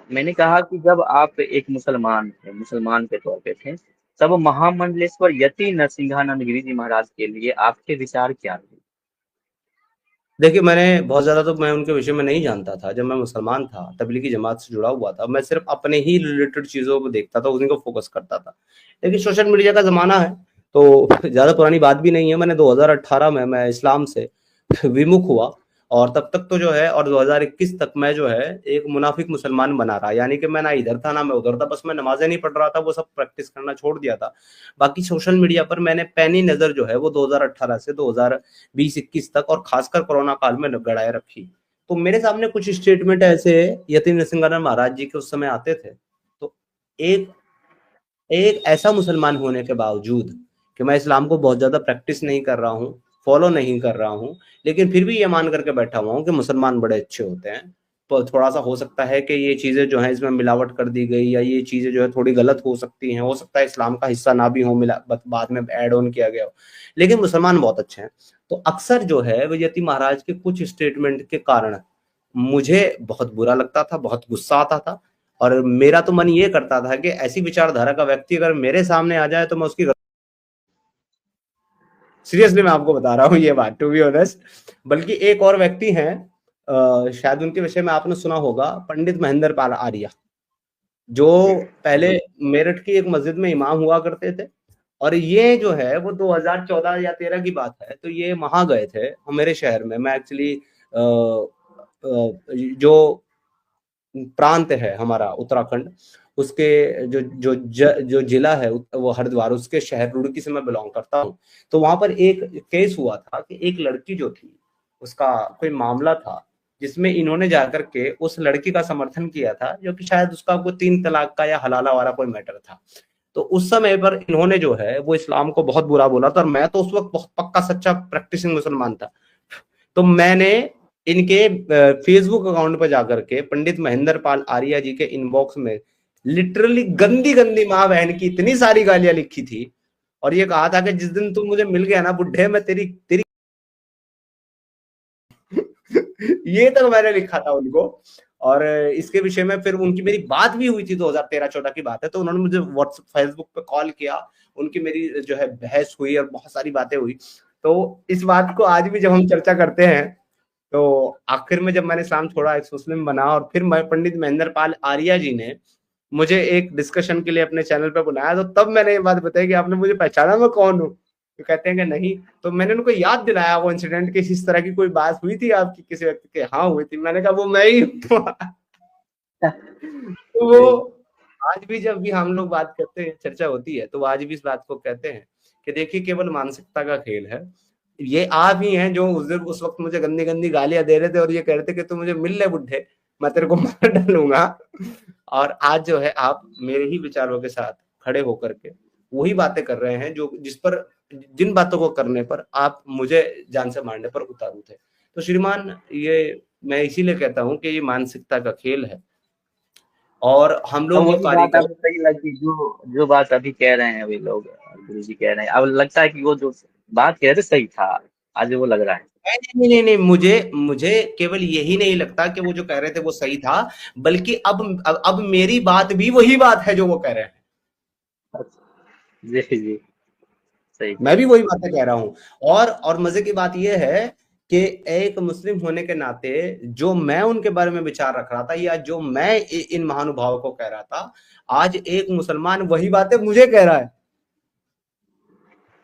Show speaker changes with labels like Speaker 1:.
Speaker 1: मैंने कहा कि जब आप एक मुसलमान थे, मुसलमान के तौर पे थे, तब महामंडलेश्वर यति नरसिंहानंद गिरी जी महाराज के लिए आपके विचार क्या थे?
Speaker 2: देखिए, मैंने बहुत ज़्यादा तो मैं उनके विषय में नहीं जानता था। जब मैं मुसलमान था, तबलीगी जमात से जुड़ा हुआ था, मैं सिर्फ़ अपने ही रिलेटेड चीज़ों को देखता था, उन्हीं को फ़ोकस करता था। लेकिन सोशल मीडिया का ज़माना है, तो ज़्यादा पुरानी बात भी नहीं है। मैंने 2018 में मैं इस्लाम से विमुख हुआ, और तब तक तो जो है, और 2021 तक मैं जो है एक मुनाफिक मुसलमान बना रहा। यानी कि मैं ना इधर था, ना मैं उधर था, बस मैं नमाज़ें नहीं पढ़ रहा था, वो सब प्रैक्टिस करना छोड़ दिया था। बाकी सोशल मीडिया पर मैंने पैनी नज़र जो है वो 2018 से 2020-21 तक, और खासकर कोरोना काल में गड़ाए रखी। तो मेरे सामने कुछ स्टेटमेंट ऐसे यतीम नरसिंहानंद महाराज जी के उस समय आते थे। तो एक एक ऐसा मुसलमान होने के बावजूद कि मैं इस्लाम को बहुत ज़्यादा प्रैक्टिस नहीं कर रहा हूँ, फॉलो नहीं कर रहा हूँ, लेकिन फिर भी ये मान करके बैठा हुआ हूँ कि मुसलमान बड़े अच्छे होते हैं। तो थोड़ा-सा हो सकता है कि ये चीज़ें जो हैं इसमें मिलावट कर दी गई, या ये चीज़ें जो है थोड़ी गलत हो सकती हैं, हो सकता है इस्लाम का हिस्सा ना भी हो, मिला बत बाद में ऐड ऑन किया गया हो। लेकिन मुसलमान बहुत अच्छे हैं। तो अक्सर जो है वो यती महाराज के कुछ स्टेटमेंट के कारण मुझे बहुत बुरा लगता था, बहुत गुस्सा आता था, और मेरा तो मन ये करता था कि ऐसी विचारधारा का व्यक्ति अगर मेरे सामने आ जाए तो मैं उसकी, सीरियसली मैं आपको बता रहा हूँ ये बात, टू बी ऑनेस्ट। बल्कि एक और व्यक्ति हैं, शायद उनके विषय में आपने सुना होगा, पंडित महेंद्र पाल आर्य, जो पहले मेरठ की एक मस्जिद में इमाम हुआ करते थे। और ये जो है वो 2014 या 13 की बात है, तो ये वहां गए थे मेरे शहर में। मैं एक्चुअली जो प्रांत है हमारा उत्तराखंड, उसके जो जिला है वो हरिद्वार, उसके शहर रुड़की से मैं बिलोंग करता हूँ। तो वहां पर एक केस हुआ था कि एक लड़की जो थी, उसका कोई मामला था, जिसमें इन्होंने जाकर के उस लड़की का समर्थन किया था, जो कि शायद उसका कोई 3 तलाक का या हलाला वाला कोई मैटर था। तो उस समय पर इन्होंने जो है वो इस्लाम को बहुत बुरा बोला था, और मैं तो उस वक्त बहुत पक्का सच्चा प्रैक्टिसिंग मुसलमान था। तो मैंने इनके फेसबुक अकाउंट पर जाकर के पंडित महेंद्र पाल आर्य जी के इनबॉक्स में लिटरली गंदी गंदी माँ बहन की इतनी सारी गालियां लिखी थी, और ये कहा था कि जिस दिन तू मुझे मिल गया ना बुढ़े, मैं तेरी तेरी ये तक मैंने लिखा था उनको। और इसके विषय में फिर उनकी मेरी बात भी हुई थी, 2013-14 की बात है। तो उन्होंने मुझे व्हाट्सएप फेसबुक पे कॉल किया, उनकी मेरी जो है बहस हुई, और बहुत सारी बातें हुई। तो इस बात को आज भी जब हम चर्चा करते हैं, तो आखिर में जब मैंने इस्लाम छोड़ा, एक मुस्लिम बना, और फिर मैं पंडित महेंद्र पाल आर्य जी ने मुझे एक डिस्कशन के लिए अपने चैनल पे बुलाया, तो तब मैंने ये बात बताई कि आपने मुझे पहचाना मैं कौन हूँ? तो कहते हैं कि नहीं। तो मैंने उनको याद दिलाया वो इंसिडेंट, कि इस तरह की कोई बात हुई थी आपकी किसी व्यक्ति के? हाँ हुई थी। मैंने कहा वो मैं ही हूँ। तो वो
Speaker 1: सही।
Speaker 2: आज भी जब भी हम लोग बात करते हैं, चर्चा होती है, तो वो आज भी इस बात को कहते हैं कि देखिए केवल मानसिकता का खेल है। ये आप ही हैं जो उस वक्त मुझे गंदी गंदी गालियां दे रहे थे, और ये कह रहे थे कि तू मुझे मिल ले बुढ़े, मैं तेरे को मार डालूंगा। और आज जो है आप मेरे ही विचारों के साथ खड़े होकर के वही बातें कर रहे हैं, जो जिस पर, जिन बातों को करने पर आप मुझे जान से मारने पर उतारू थे। तो श्रीमान, ये मैं इसीलिए कहता हूँ कि ये मानसिकता का खेल है, और हम
Speaker 1: अब
Speaker 2: लोग जो
Speaker 1: वही
Speaker 2: कार्य
Speaker 1: बात
Speaker 2: कर,
Speaker 1: आपको सही लगी, जो जो बात अभी कह रहे हैं अभी लोग, गुरु जी कह रहे हैं, अब लगता है कि वो जो बात कह रहे थे सही था, आज वो लग रहा है।
Speaker 2: नहीं नहीं नहीं, मुझे मुझे केवल यही नहीं लगता कि वो जो कह रहे थे वो सही था, बल्कि अब मेरी बात भी वही बात है जो वो कह रहे हैं।
Speaker 1: अच्छा, जी जी, सही
Speaker 2: मैं
Speaker 1: कह
Speaker 2: भी
Speaker 1: रहे
Speaker 2: वही बातें कह रहा हूँ। और मजे की बात यह है कि एक मुस्लिम होने के नाते जो मैं उनके बारे में विचार रख रहा था, या जो मैं इन महानुभावों को कह रहा था, आज एक मुसलमान वही बातें मुझे कह रहा है।